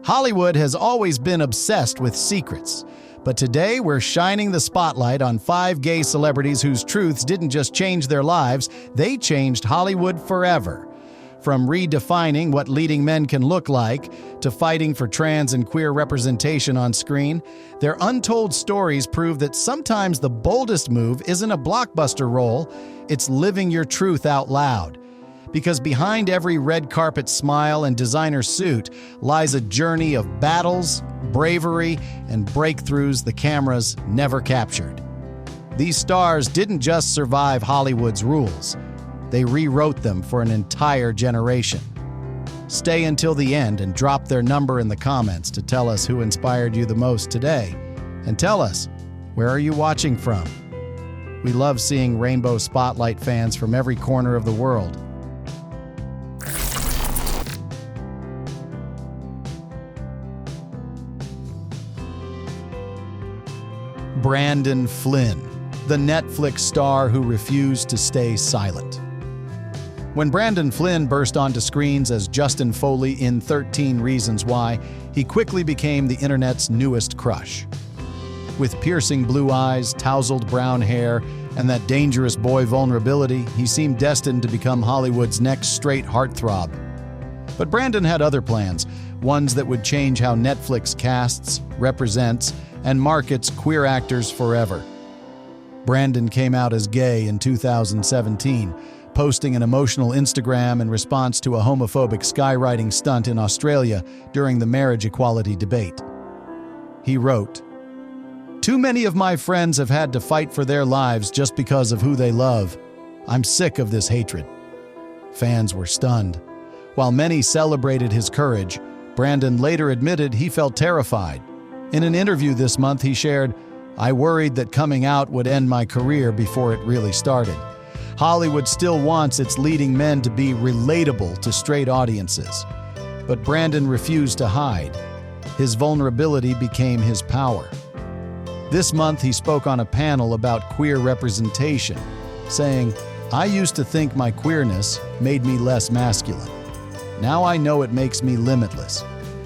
Hollywood has always been obsessed with secrets, but today we're shining the spotlight on 5 gay celebrities whose truths didn't just change their lives, they changed Hollywood forever. From redefining what leading men can look like, to fighting for trans and queer representation on screen, their untold stories prove that sometimes the boldest move isn't a blockbuster role, it's living your truth out loud. Because behind every red carpet smile and designer suit lies a journey of battles, bravery, and breakthroughs the cameras never captured. These stars didn't just survive Hollywood's rules. They rewrote them for an entire generation. Stay until the end and drop their number in the comments to tell us who inspired you the most today. And tell us, where are you watching from? We love seeing Rainbow Spotlight fans from every corner of the world. Brandon Flynn, the Netflix star who refused to stay silent. When Brandon Flynn burst onto screens as Justin Foley in 13 Reasons Why, he quickly became the internet's newest crush. With piercing blue eyes, tousled brown hair, and that dangerous boy vulnerability, he seemed destined to become Hollywood's next straight heartthrob. But Brandon had other plans, ones that would change how Netflix casts, represents, and markets queer actors forever. Brandon came out as gay in 2017, posting an emotional Instagram in response to a homophobic skywriting stunt in Australia during the marriage equality debate. He wrote, "Too many of my friends have had to fight for their lives just because of who they love. I'm sick of this hatred." Fans were stunned. While many celebrated his courage, Brandon later admitted he felt terrified. In an interview this month, he shared, "I worried that coming out would end my career before it really started. Hollywood still wants its leading men to be relatable to straight audiences." But Brandon refused to hide. His vulnerability became his power. This month, he spoke on a panel about queer representation, saying, "I used to think my queerness made me less masculine. Now I know it makes me limitless."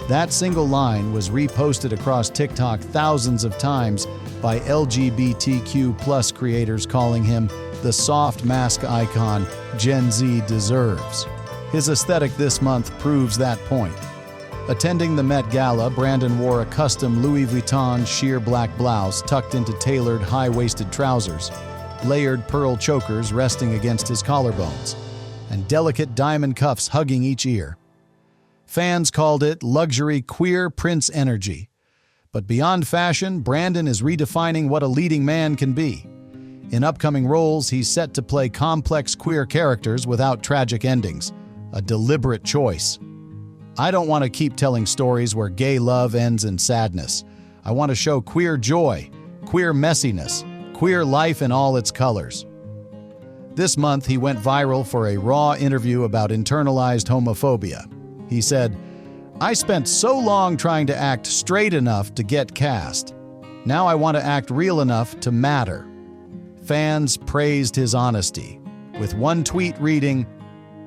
That single line was reposted across TikTok thousands of times by LGBTQ+ creators calling him the soft mask icon Gen Z deserves. His aesthetic this month proves that point. Attending the Met Gala, Brandon wore a custom Louis Vuitton sheer black blouse tucked into tailored high-waisted trousers, layered pearl chokers resting against his collarbones, and delicate diamond cuffs hugging each ear. Fans called it luxury queer prince energy. But beyond fashion, Brandon is redefining what a leading man can be. In upcoming roles, he's set to play complex queer characters without tragic endings, a deliberate choice. "I don't want to keep telling stories where gay love ends in sadness. I want to show queer joy, queer messiness, queer life in all its colors." This month, he went viral for a raw interview about internalized homophobia. He said, "I spent so long trying to act straight enough to get cast. Now I want to act real enough to matter." Fans praised his honesty, with one tweet reading,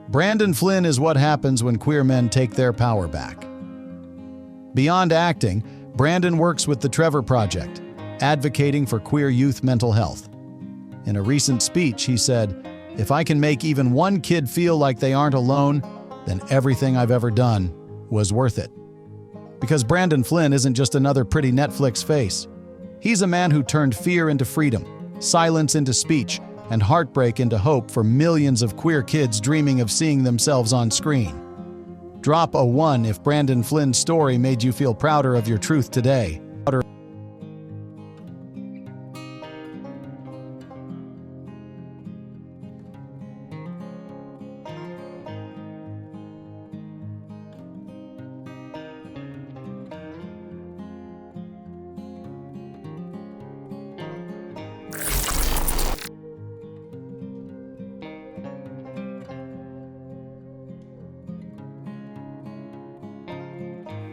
"Brandon Flynn is what happens when queer men take their power back." Beyond acting, Brandon works with the Trevor Project, advocating for queer youth mental health. In a recent speech, he said, "If I can make even one kid feel like they aren't alone, then everything I've ever done was worth it." Because Brandon Flynn isn't just another pretty Netflix face. He's a man who turned fear into freedom, silence into speech, and heartbreak into hope for millions of queer kids dreaming of seeing themselves on screen. Drop a 1 if Brandon Flynn's story made you feel prouder of your truth today.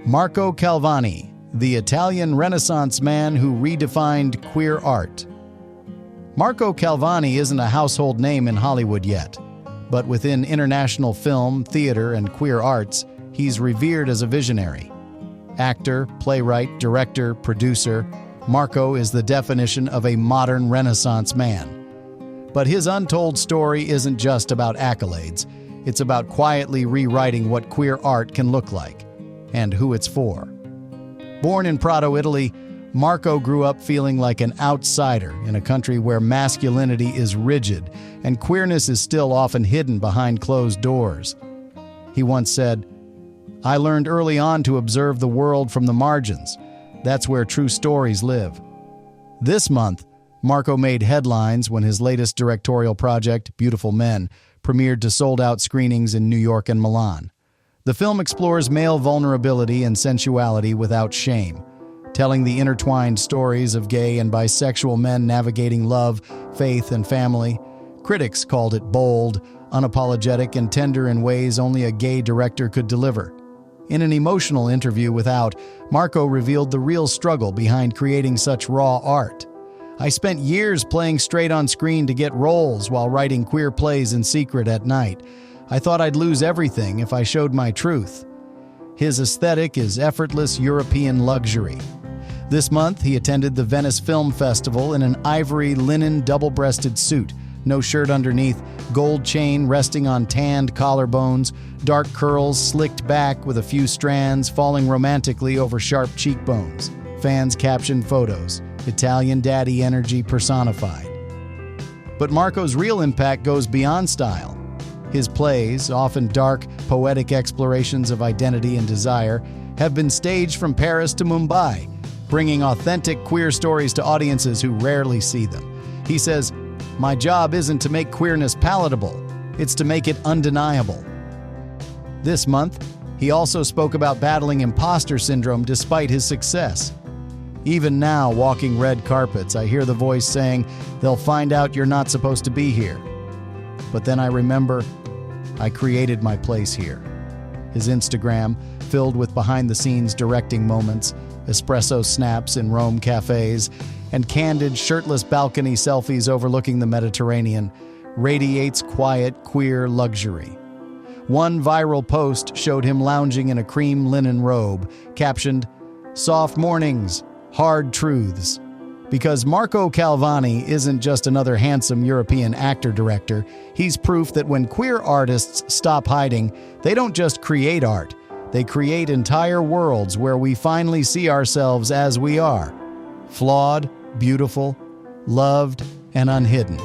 Marco Calvani, the Italian Renaissance man who redefined queer art. Marco Calvani isn't a household name in Hollywood yet, but within international film, theater, and queer arts, he's revered as a visionary. Actor, playwright, director, producer, Marco is the definition of a modern Renaissance man. But his untold story isn't just about accolades. It's about quietly rewriting what queer art can look like and who it's for. Born in Prato, Italy, Marco grew up feeling like an outsider in a country where masculinity is rigid and queerness is still often hidden behind closed doors. He once said, "I learned early on to observe the world from the margins. That's where true stories live." This month, Marco made headlines when his latest directorial project, Beautiful Men, premiered to sold-out screenings in New York and Milan. The film explores male vulnerability and sensuality without shame, telling the intertwined stories of gay and bisexual men navigating love, faith, and family. Critics called it bold, unapologetic, and tender in ways only a gay director could deliver. In an emotional interview with Out, Marco revealed the real struggle behind creating such raw art. "I spent years playing straight on screen to get roles while writing queer plays in secret at night. I thought I'd lose everything if I showed my truth." His aesthetic is effortless European luxury. This month, he attended the Venice Film Festival in an ivory linen double-breasted suit, no shirt underneath, gold chain resting on tanned collarbones, dark curls slicked back with a few strands falling romantically over sharp cheekbones. Fans captioned photos, "Italian daddy energy personified." But Marco's real impact goes beyond style. His plays, often dark, poetic explorations of identity and desire, have been staged from Paris to Mumbai, bringing authentic queer stories to audiences who rarely see them. He says, "My job isn't to make queerness palatable, it's to make it undeniable." This month, he also spoke about battling imposter syndrome despite his success. "Even now, walking red carpets, I hear the voice saying, 'They'll find out you're not supposed to be here.' But then I remember, I created my place here." His Instagram, filled with behind-the-scenes directing moments, espresso snaps in Rome cafes, and candid, shirtless balcony selfies overlooking the Mediterranean, radiates quiet, queer luxury. One viral post showed him lounging in a cream linen robe, captioned, "Soft mornings, hard truths." Because Marco Calvani isn't just another handsome European actor-director, he's proof that when queer artists stop hiding, they don't just create art, they create entire worlds where we finally see ourselves as we are. Flawed, beautiful, loved, and unhidden.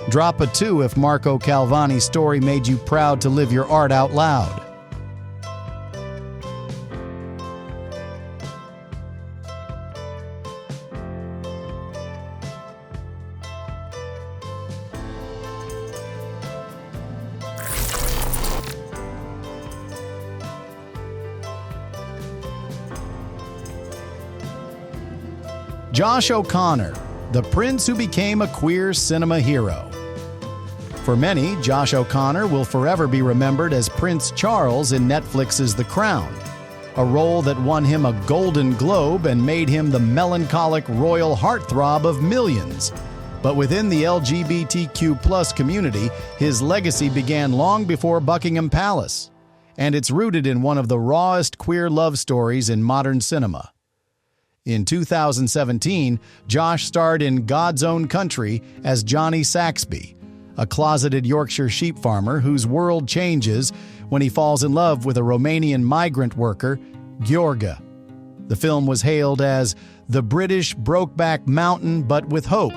Drop a 2 if Marco Calvani's story made you proud to live your art out loud. Josh O'Connor, the prince who became a queer cinema hero. For many, Josh O'Connor will forever be remembered as Prince Charles in Netflix's The Crown, a role that won him a Golden Globe and made him the melancholic royal heartthrob of millions. But within the LGBTQ+ community, his legacy began long before Buckingham Palace, and it's rooted in one of the rawest queer love stories in modern cinema. In 2017, Josh starred in God's Own Country as Johnny Saxby, a closeted Yorkshire sheep farmer whose world changes when he falls in love with a Romanian migrant worker, Gheorghe. The film was hailed as the British Brokeback Mountain but with hope,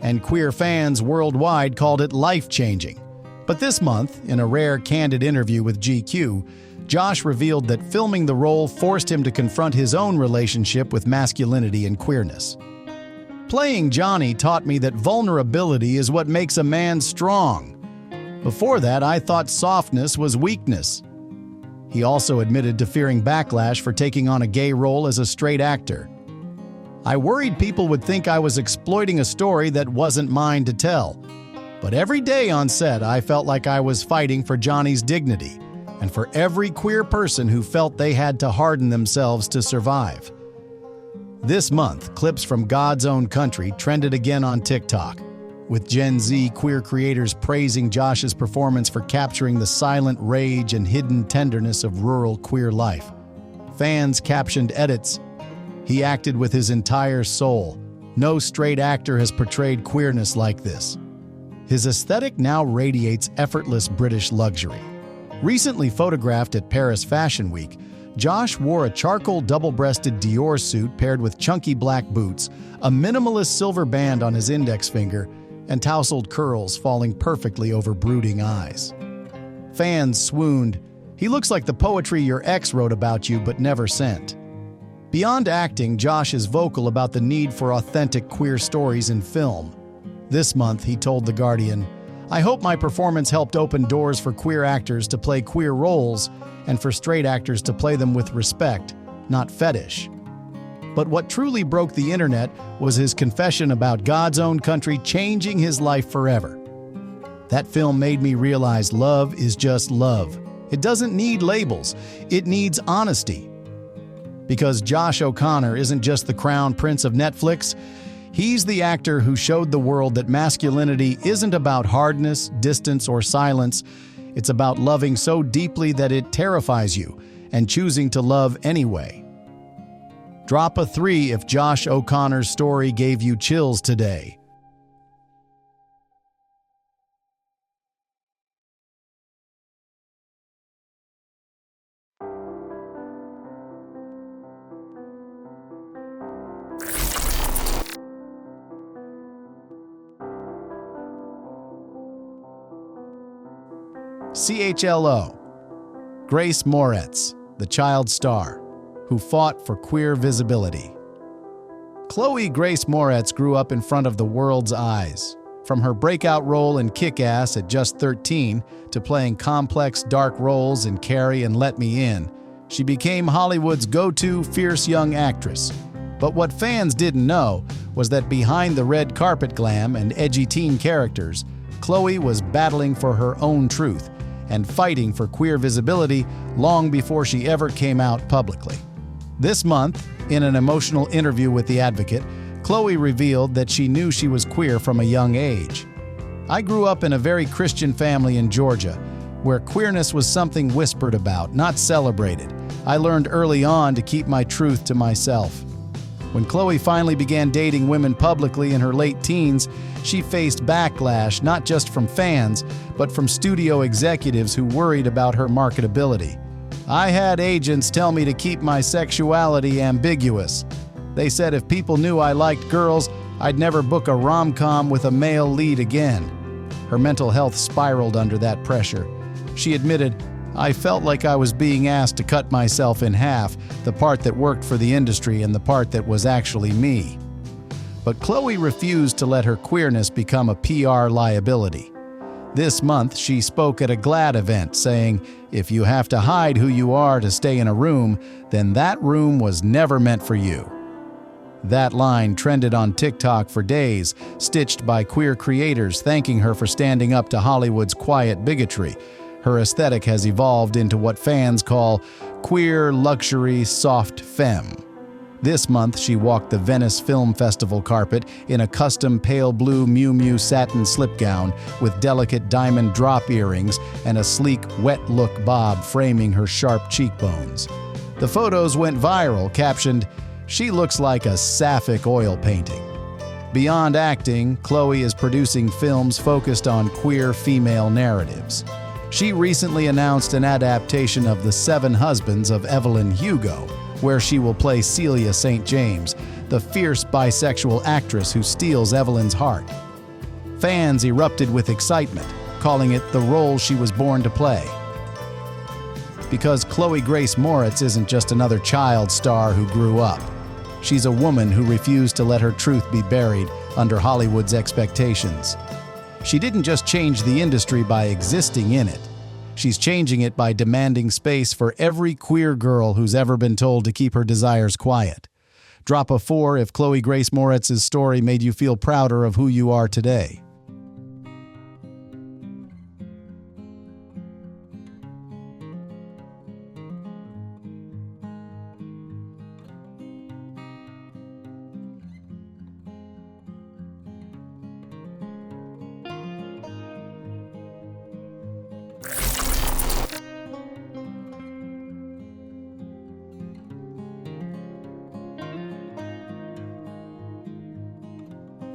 and queer fans worldwide called it life-changing. But this month, in a rare candid interview with GQ, Josh revealed that filming the role forced him to confront his own relationship with masculinity and queerness. "Playing Johnny taught me that vulnerability is what makes a man strong. Before that, I thought softness was weakness." He also admitted to fearing backlash for taking on a gay role as a straight actor. "I worried people would think I was exploiting a story that wasn't mine to tell. But every day on set, I felt like I was fighting for Johnny's dignity, and for every queer person who felt they had to harden themselves to survive." This month, clips from God's Own Country trended again on TikTok, with Gen Z queer creators praising Josh's performance for capturing the silent rage and hidden tenderness of rural queer life. Fans captioned edits, "He acted with his entire soul. No straight actor has portrayed queerness like this." His aesthetic now radiates effortless British luxury. Recently photographed at Paris Fashion Week, Josh wore a charcoal double-breasted Dior suit paired with chunky black boots, a minimalist silver band on his index finger, and tousled curls falling perfectly over brooding eyes. Fans swooned, "He looks like the poetry your ex wrote about you but never sent." Beyond acting, Josh is vocal about the need for authentic queer stories in film. This month, he told The Guardian, "I hope my performance helped open doors for queer actors to play queer roles and for straight actors to play them with respect, not fetish." But what truly broke the internet was his confession about God's own country changing his life forever. "That film made me realize love is just love. It doesn't need labels. It needs honesty." Because Josh O'Connor isn't just the crown prince of Netflix, he's the actor who showed the world that masculinity isn't about hardness, distance, or silence. It's about loving so deeply that it terrifies you and choosing to love anyway. Drop a 3 if Josh O'Connor's story gave you chills today. CHLO. Grace Moretz, the child star, who fought for queer visibility. Chloë Grace Moretz grew up in front of the world's eyes. From her breakout role in Kick-Ass at just 13 to playing complex, dark roles in Carrie and Let Me In, she became Hollywood's go-to fierce young actress. But what fans didn't know was that behind the red carpet glam and edgy teen characters, Chloë was battling for her own truth and fighting for queer visibility long before she ever came out publicly. This month, in an emotional interview with The Advocate, Chloë revealed that she knew she was queer from a young age. "I grew up in a very Christian family in Georgia, where queerness was something whispered about, not celebrated. I learned early on to keep my truth to myself." When Chloë finally began dating women publicly in her late teens, she faced backlash not just from fans, but from studio executives who worried about her marketability. "I had agents tell me to keep my sexuality ambiguous. They said if people knew I liked girls, I'd never book a rom-com with a male lead again." Her mental health spiraled under that pressure. She admitted, "I felt like I was being asked to cut myself in half, the part that worked for the industry and the part that was actually me." But Chloë refused to let her queerness become a PR liability. This month, she spoke at a GLAAD event saying, "If you have to hide who you are to stay in a room, then that room was never meant for you." That line trended on TikTok for days, stitched by queer creators thanking her for standing up to Hollywood's quiet bigotry. Her aesthetic has evolved into what fans call queer luxury soft femme. This month, she walked the Venice Film Festival carpet in a custom pale blue Miu Miu satin slip gown with delicate diamond drop earrings and a sleek, wet-look bob framing her sharp cheekbones. The photos went viral, captioned, "She looks like a sapphic oil painting." Beyond acting, Chloë is producing films focused on queer female narratives. She recently announced an adaptation of The Seven Husbands of Evelyn Hugo, where she will play Celia St. James, the fierce bisexual actress who steals Evelyn's heart. Fans erupted with excitement, calling it the role she was born to play. Because Chloë Grace Moretz isn't just another child star who grew up. She's a woman who refused to let her truth be buried under Hollywood's expectations. She didn't just change the industry by existing in it. She's changing it by demanding space for every queer girl who's ever been told to keep her desires quiet. Drop a 4 if Chloë Grace Moretz's story made you feel prouder of who you are today.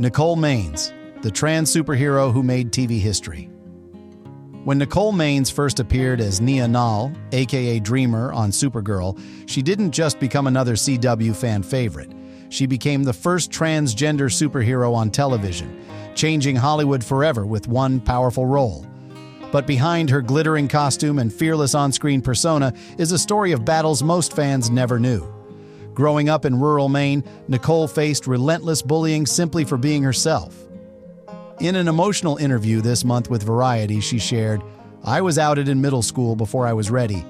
Nicole Maines, the trans superhero who made TV history. When Nicole Maines first appeared as Nia Nal, aka Dreamer, on Supergirl, she didn't just become another CW fan favorite. She became the first transgender superhero on television, changing Hollywood forever with one powerful role. But behind her glittering costume and fearless on-screen persona is a story of battles most fans never knew. Growing up in rural Maine, Nicole faced relentless bullying simply for being herself. In an emotional interview this month with Variety, she shared, "I was outed in middle school before I was ready.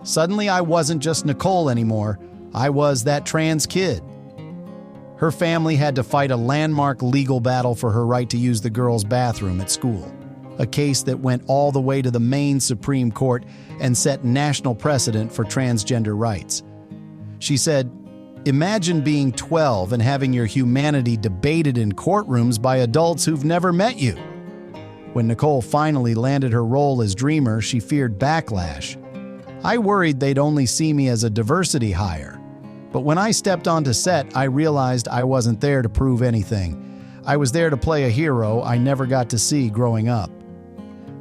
Suddenly I wasn't just Nicole anymore, I was that trans kid." Her family had to fight a landmark legal battle for her right to use the girls' bathroom at school, a case that went all the way to the Maine Supreme Court and set national precedent for transgender rights. She said, "Imagine being 12 and having your humanity debated in courtrooms by adults who've never met you." When Nicole finally landed her role as Dreamer, she feared backlash. "I worried they'd only see me as a diversity hire. But when I stepped onto set, I realized I wasn't there to prove anything. I was there to play a hero I never got to see growing up."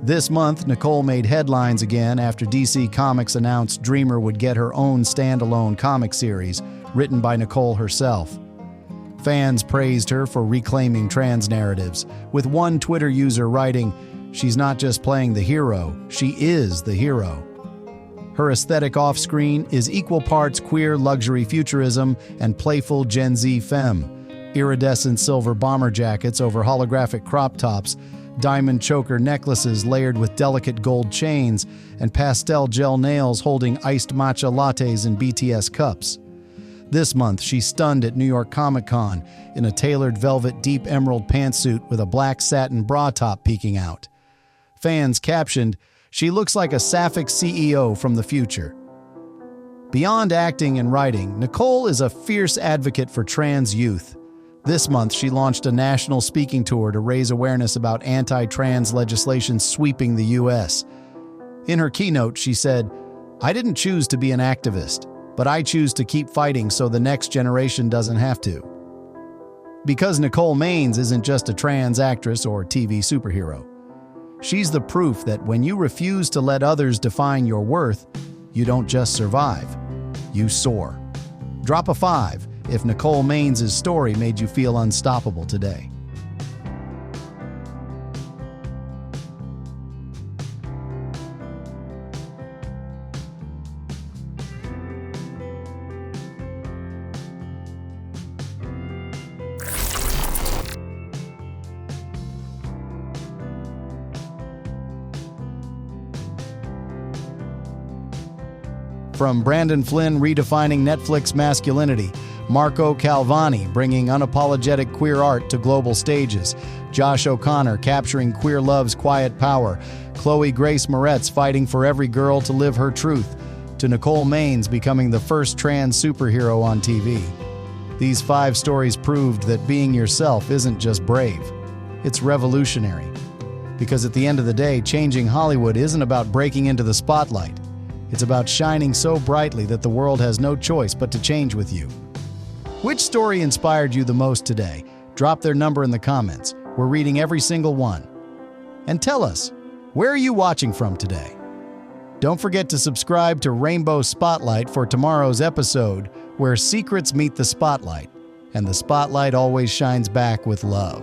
This month, Nicole made headlines again after DC Comics announced Dreamer would get her own standalone comic series, written by Nicole herself. Fans praised her for reclaiming trans narratives, with one Twitter user writing, "She's not just playing the hero, she is the hero." Her aesthetic off-screen is equal parts queer luxury futurism and playful Gen Z femme. Iridescent silver bomber jackets over holographic crop tops, diamond choker necklaces layered with delicate gold chains, and pastel gel nails holding iced matcha lattes in BTS cups. This month, she stunned at New York Comic Con in a tailored velvet deep emerald pantsuit with a black satin bra top peeking out. Fans captioned, "She looks like a sapphic CEO from the future." Beyond acting and writing, Nicole is a fierce advocate for trans youth. This month, she launched a national speaking tour to raise awareness about anti-trans legislation sweeping the U.S. In her keynote, she said, "I didn't choose to be an activist, but I choose to keep fighting so the next generation doesn't have to." Because Nicole Maines isn't just a trans actress or TV superhero. She's the proof that when you refuse to let others define your worth, you don't just survive, you soar. Drop a 5 if Nicole Maines' story made you feel unstoppable today. From Brandon Flynn redefining Netflix masculinity, Marco Calvani bringing unapologetic queer art to global stages, Josh O'Connor capturing queer love's quiet power, Chloë Grace Moretz fighting for every girl to live her truth, to Nicole Maines becoming the first trans superhero on TV. These 5 stories proved that being yourself isn't just brave, it's revolutionary. Because at the end of the day, changing Hollywood isn't about breaking into the spotlight. It's about shining so brightly that the world has no choice but to change with you. Which story inspired you the most today? Drop their number in the comments. We're reading every single one. And tell us, where are you watching from today? Don't forget to subscribe to Rainbow Spotlight for tomorrow's episode, where secrets meet the spotlight, and the spotlight always shines back with love.